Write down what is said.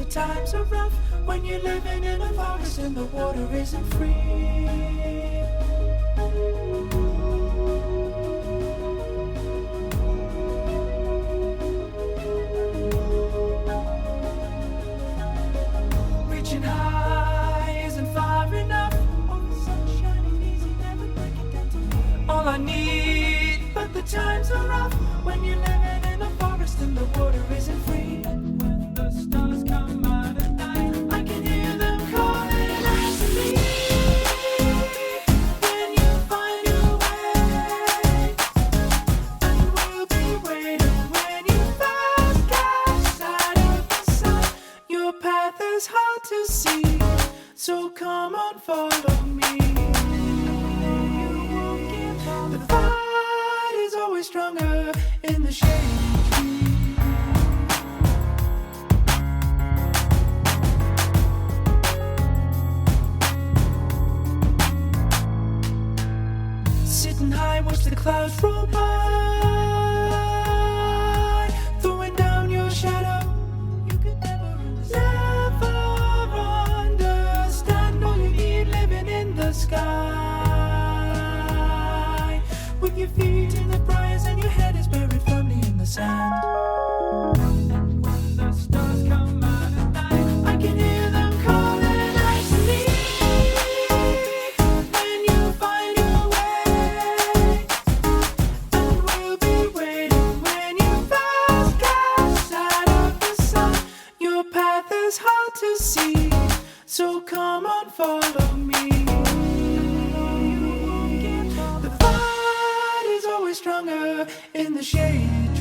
times are rough when you're living in a forest and the water isn't free. Reaching high isn't far enough. All the sun shining easy, never breaking down to me. All I need, but the times are rough when you're living in a forest and the water isn't free. And when the stars come out at night, I can hear them calling out to me. When you find your way, and we'll be waiting when you first catch sight of the sun. Your path is hard to see, so come on, follow me. You won't give up. The fight is always stronger in the shade. Sitting high, watch the clouds roll by, throwing down your shadow. You could never understand all you need living in the sky, with your feet in the briars and your head is buried firmly in the sand. And when the stars come out at night, I can hear them calling out to me. When you find your way, and we'll be waiting when you first catch sight of the sun. Your path is hard to see, so come on, follow me. You won't give up. The fight is always stronger in the shade.